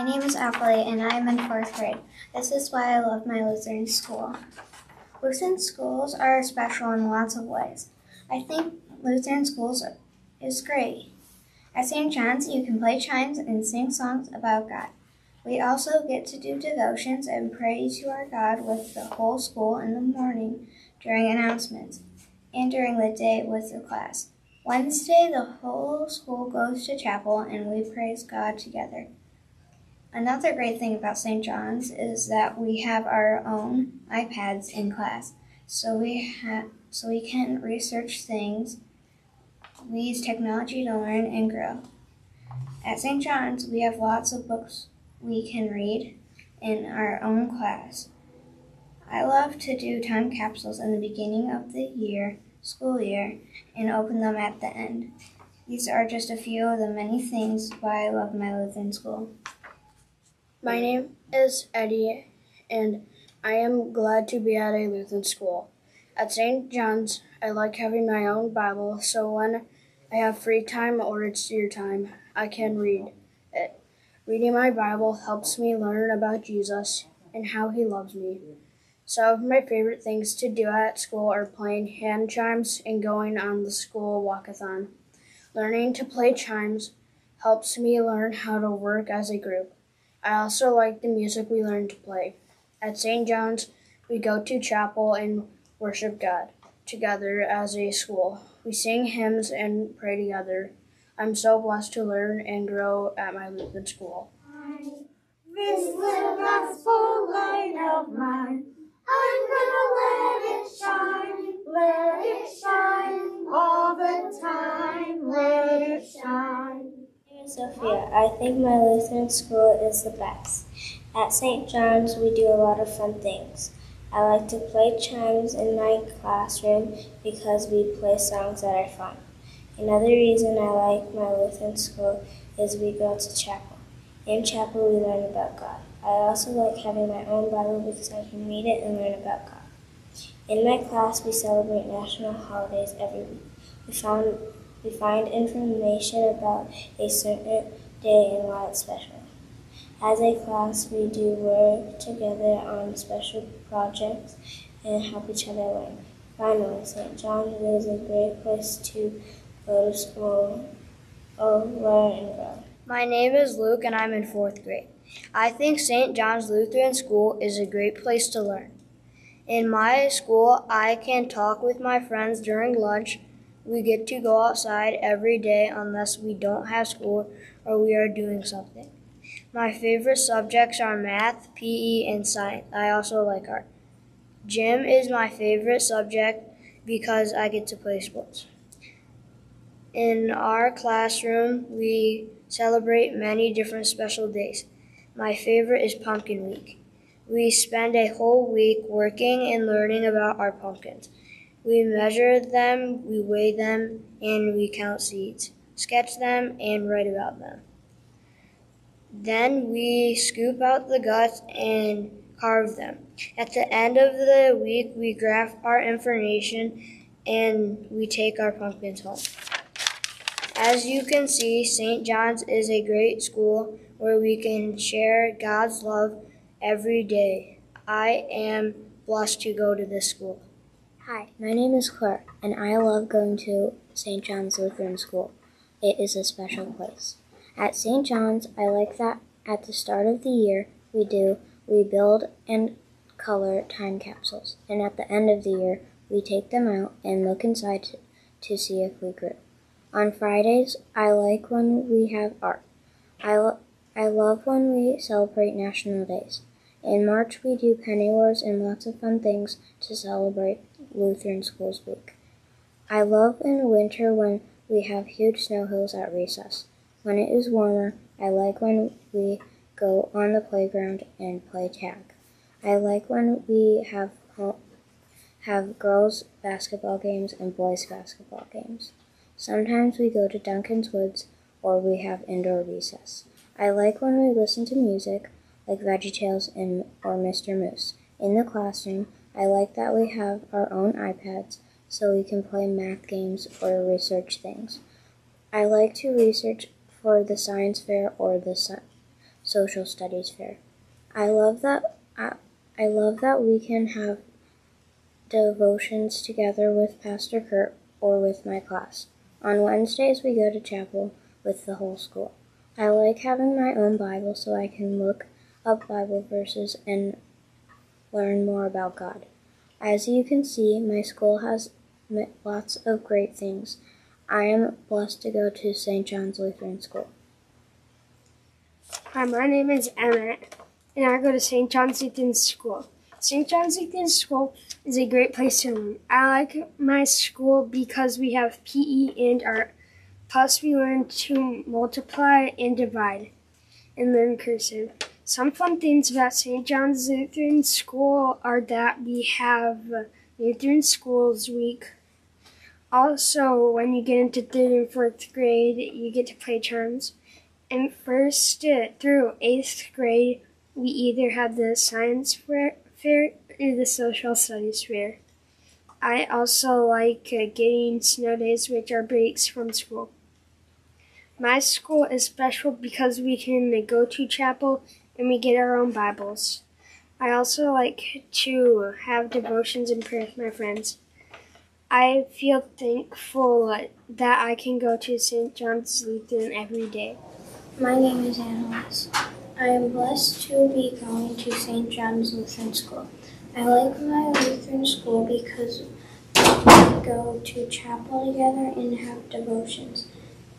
My name is Apple and I am in 4th grade. This is why I love my Lutheran school. Lutheran schools are special in lots of ways. I think Lutheran schools is great. At St. John's, you can play chimes and sing songs about God. We also get to do devotions and pray to our God with the whole school in the morning during announcements and during the day with the class. Wednesday, the whole school goes to chapel and we praise God together. Another great thing about St. John's is that we have our own iPads in class, so we can research things. We use technology to learn and grow. At St. John's, we have lots of books we can read in our own class. I love to do time capsules in the beginning of the school year, and open them at the end. These are just a few of the many things why I love my Lutheran school. My name is Eddie, and I am glad to be at a Lutheran school. At St. John's, I like having my own Bible, so when I have free time or it's your time, I can read it. Reading my Bible helps me learn about Jesus and how he loves me. Some of my favorite things to do at school are playing hand chimes and going on the school walkathon. Learning to play chimes helps me learn how to work as a group. I also like the music we learn to play. At St. John's, we go to chapel and worship God together as a school. We sing hymns and pray together. I'm so blessed to learn and grow at my Lutheran school. This little gospel light of mine, I'm gonna let it shine all the time, let it shine. My name is Sophia. I think my Lutheran school is the best. At St. John's, we do a lot of fun things. I like to play chimes in my classroom because we play songs that are fun. Another reason I like my Lutheran school is we go to chapel. In chapel, we learn about God. I also like having my own Bible because I can read it and learn about God. In my class, we celebrate national holidays every week. We find information about a certain day and why it's special. As a class, we do work together on special projects and help each other learn. Finally, St. John's is a great place to go to school, learn, and grow. My name is Luke, and I'm in 4th grade. I think St. John's Lutheran School is a great place to learn. In my school, I can talk with my friends during lunch. We get to go outside every day unless we don't have school or we are doing something. My favorite subjects are math, PE, and science. I also like art. Gym is my favorite subject because I get to play sports. In our classroom, we celebrate many different special days. My favorite is Pumpkin Week. We spend a whole week working and learning about our pumpkins. We measure them, we weigh them, and we count seeds, sketch them, and write about them. Then we scoop out the guts and carve them. At the end of the week, we graph our information and we take our pumpkins home. As you can see, St. John's is a great school where we can share God's love every day. I am blessed to go to this school. Hi, my name is Claire, and I love going to St. John's Lutheran School. It is a special place. At St. John's, I like that at the start of the year we build and color time capsules, and at the end of the year we take them out and look inside to see if we grew. On Fridays, I like when we have art. I love when we celebrate national days. In March, we do penny wars and lots of fun things to celebrate Lutheran Schools Week. I love in winter when we have huge snow hills at recess. When it is warmer, I like when we go on the playground and play tag. I like when we have girls' basketball games and boys' basketball games. Sometimes we go to Duncan's Woods or we have indoor recess. I like when we listen to music like VeggieTales or Mr. Moose. In the classroom, I like that we have our own iPads so we can play math games or research things. I like to research for the science fair or the social studies fair. I love that we can have devotions together with Pastor Kurt or with my class. On Wednesdays, we go to chapel with the whole school. I like having my own Bible so I can look up Bible verses and learn more about God. As you can see, my school has lots of great things. I am blessed to go to St. John's Lutheran School. Hi, my name is Emmett, and I go to St. John's Lutheran School. St. John's Lutheran School is a great place to learn. I like my school because we have PE and art, plus we learn to multiply and divide and learn cursive. Some fun things about St. John's Lutheran School are that we have Lutheran Schools Week. Also, when you get into 3rd and 4th grade, you get to play chimes. In 1st through 8th grade, we either have the science fair or the social studies fair. I also like getting snow days, which are breaks from school. My school is special because we can go to chapel and we get our own Bibles. I also like to have devotions and prayer with my friends. I feel thankful that I can go to St. John's Lutheran every day. My name is Annalise. I am blessed to be going to St. John's Lutheran School. I like my Lutheran school because we go to chapel together and have devotions.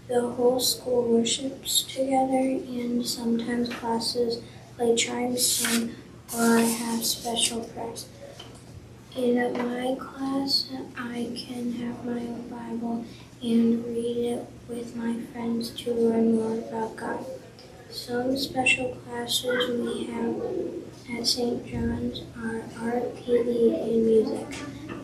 The whole school worships together, and sometimes classes play chimes, sing, or have special prayers. In my class, I can have my own Bible and read it with my friends to learn more about God. Some special classes we have at St. John's are art, PE, and music.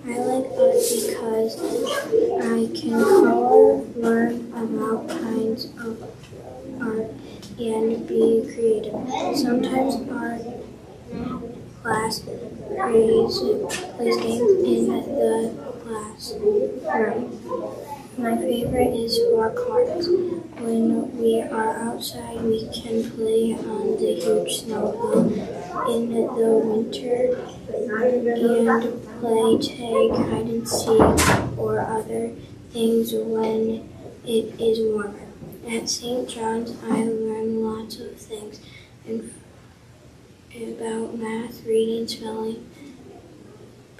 I like art because I can color, learn about kinds of art, and be creative. Sometimes art class plays games in the classroom. My favorite is rock cards. When we are outside, we can play on the huge snow hill in the winter and play tag, hide and seek, or other things when it is warmer. At St. John's, I learn lots of things about math, reading, spelling,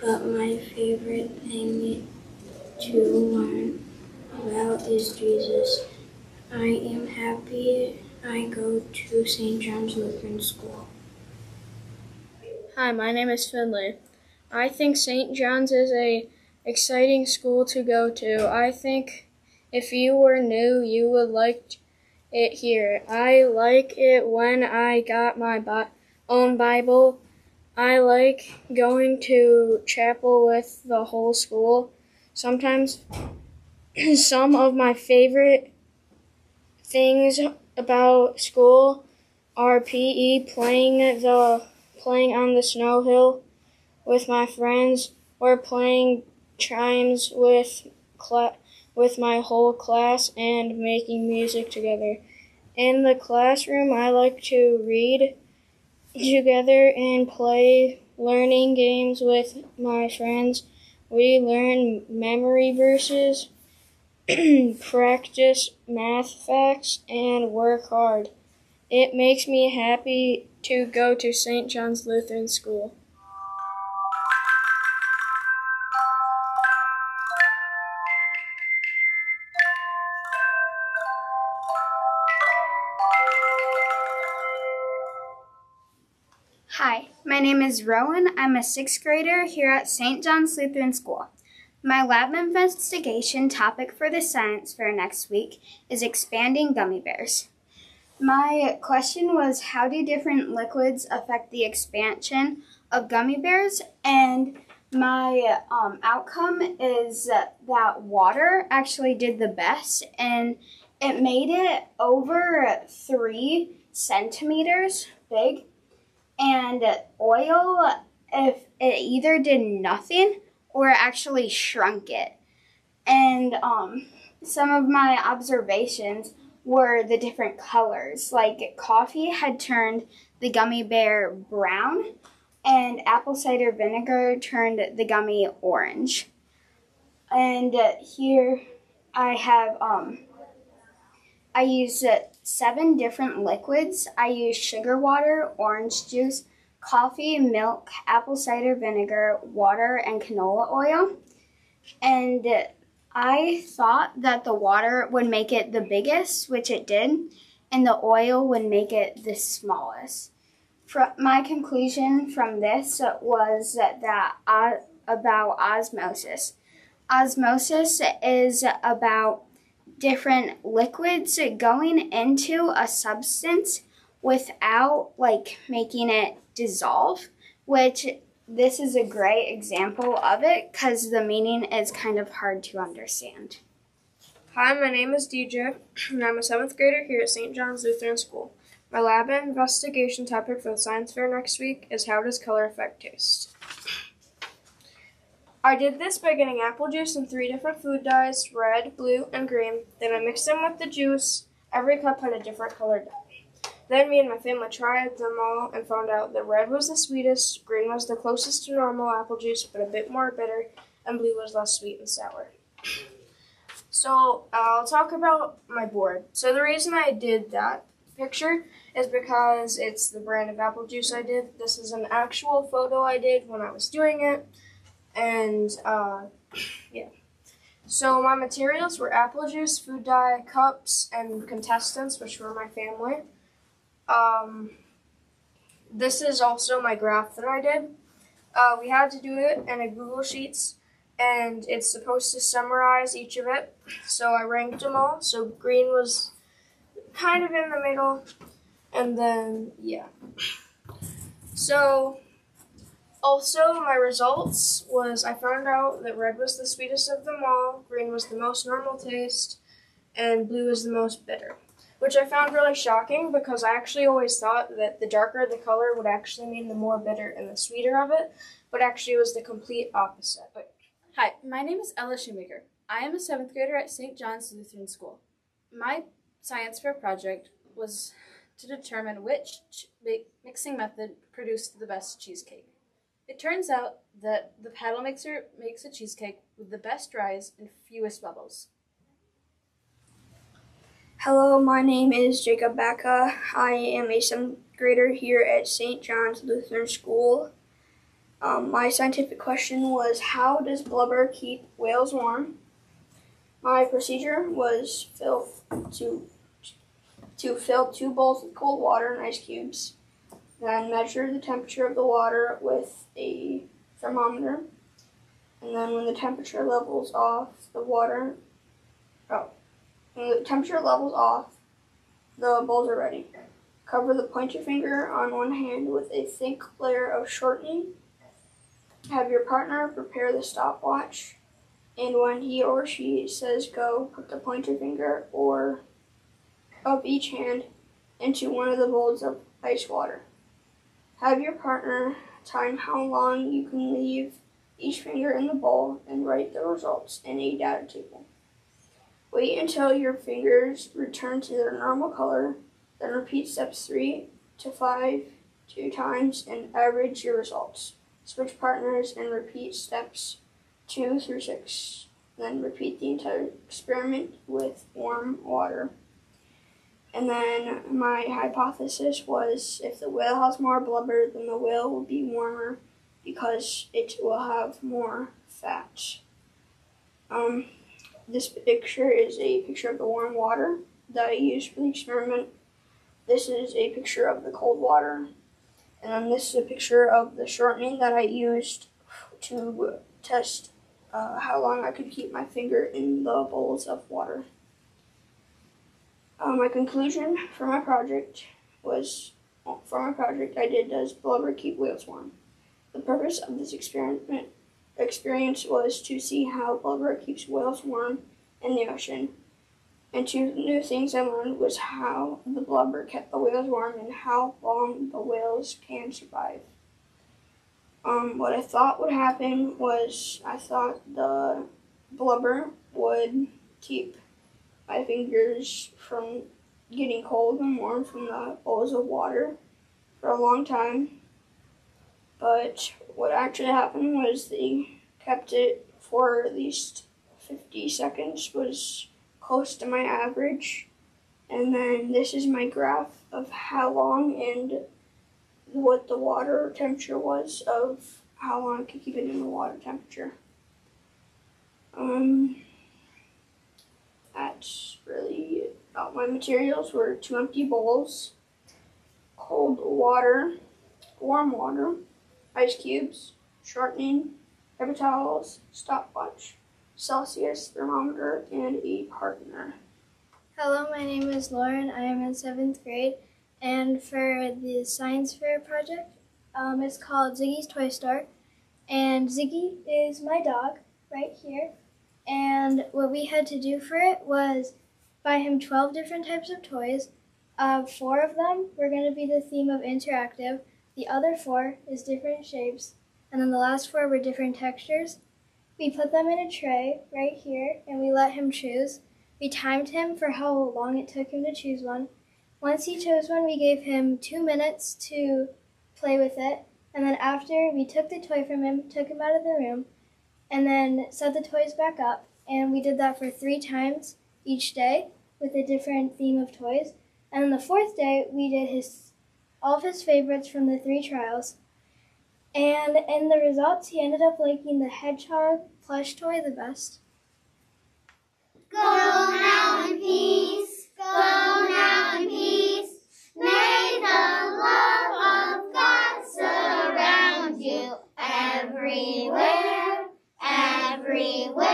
but my favorite thing to learn about is Jesus. I am happy I go to St. John's Lutheran School. Hi, my name is Finley. I think St. John's is a exciting school to go to. I think if you were new, you would like it here. I like it when I got my own Bible. I like going to chapel with the whole school. Sometimes some of my favorite things about school are PE, playing on the snow hill with my friends, or playing chimes with my whole class and making music together. In the classroom, I like to read together and play learning games with my friends. We learn memory verses, practice math facts, and work hard. It makes me happy to go to St. John's Lutheran School. Hi, my name is Rowan. I'm a 6th grader here at St. John's Lutheran School. My lab investigation topic for the science fair next week is expanding gummy bears. My question was, how do different liquids affect the expansion of gummy bears? And my outcome is that water actually did the best, and it made it over 3 centimeters big. And oil, if it either did nothing or it actually shrunk it. And some of my observations were the different colors. Like coffee had turned the gummy bear brown, and apple cider vinegar turned the gummy orange. And here I have, I used 7 different liquids. I used sugar water, orange juice, coffee, milk, apple cider vinegar, water, and canola oil. And I thought that the water would make it the biggest, which it did, and the oil would make it the smallest. My conclusion from this was that about osmosis. Osmosis is about different liquids going into a substance without making it dissolve, which this is a great example of it because the meaning is kind of hard to understand. Hi, my name is DJ, and I'm a 7th grader here at St. John's Lutheran School. My lab and investigation topic for the science fair next week is how does color affect taste? I did this by getting apple juice and 3 different food dyes, red, blue, and green. Then I mixed them with the juice. Every cup had a different color dye. Then me and my family tried them all and found out that red was the sweetest, green was the closest to normal apple juice but a bit more bitter, and blue was less sweet and sour. So I'll talk about my board. So the reason I did that picture is because it's the brand of apple juice I did. This is an actual photo I did when I was doing it. And yeah. So my materials were apple juice, food dye, cups, and contestants, which were my family. This is also my graph that I did. We had to do it in a Google Sheets, and it's supposed to summarize each of it. So I ranked them all. So green was kind of in the middle, and then, yeah. So also my results was I found out that red was the sweetest of them all, green was the most normal taste, and blue was the most bitter, which I found really shocking because I actually always thought that the darker the color would actually mean the more bitter and the sweeter of it, but actually it was the complete opposite. Hi, my name is Ella Shoemaker. I am a 7th grader at St. John's Lutheran School. My science fair project was to determine which mixing method produced the best cheesecake. It turns out that the paddle mixer makes a cheesecake with the best rise and fewest bubbles. Hello, my name is Jacob Bacca. I am a 7th grader here at St. John's Lutheran School. My scientific question was, how does blubber keep whales warm? My procedure was to fill 2 bowls with cold water and ice cubes, then measure the temperature of the water with a thermometer, and then when the temperature levels off, the bowls are ready. Cover the pointer finger on one hand with a thick layer of shortening. Have your partner prepare the stopwatch, and when he or she says go, put the pointer finger of each hand into one of the bowls of ice water. Have your partner time how long you can leave each finger in the bowl and write the results in a data table. Wait until your fingers return to their normal color, then repeat steps 3 to 5 2 times and average your results. Switch partners and repeat steps 2 through 6. Then repeat the entire experiment with warm water. And then my hypothesis was if the whale has more blubber, then the whale will be warmer because it will have more fat. This picture is a picture of the warm water that I used for the experiment. This is a picture of the cold water. And then this is a picture of the shortening that I used to test how long I could keep my finger in the bowls of water. My conclusion for my project I did does blubber keep whales warm. The purpose of this experience was to see how blubber keeps whales warm in the ocean. And 2 new things I learned was how the blubber kept the whales warm and how long the whales can survive. What I thought would happen was I thought the blubber would keep my fingers from getting cold and warm from the bowls of water for a long time. But what actually happened was they kept it for at least 50 seconds, was close to my average. And then this is my graph of how long and what the water temperature was, of how long I could keep it in the water temperature. That's really about my materials. Were 2 empty bowls, cold water, warm water, ice cubes, shortening, paper towels, stopwatch, Celsius thermometer, and a partner. Hello, my name is Lauren. I am in 7th grade, and for the science fair project, it's called Ziggy's Toy Store, and Ziggy is my dog right here. And what we had to do for it was buy him 12 different types of toys. 4 of them were going to be the theme of interactive. The other 4 is different shapes, and then the last 4 were different textures. We put them in a tray right here, and we let him choose. We timed him for how long it took him to choose one. Once he chose one, we gave him 2 minutes to play with it, and then after, we took the toy from him, took him out of the room, and then set the toys back up, and we did that for 3 times each day with a different theme of toys. And then the 4th day, we did all of his favorites from the 3 trials. And in the results, he ended up liking the hedgehog plush toy the best. Go now in peace, go now in peace. May the love of God surround you everywhere, everywhere.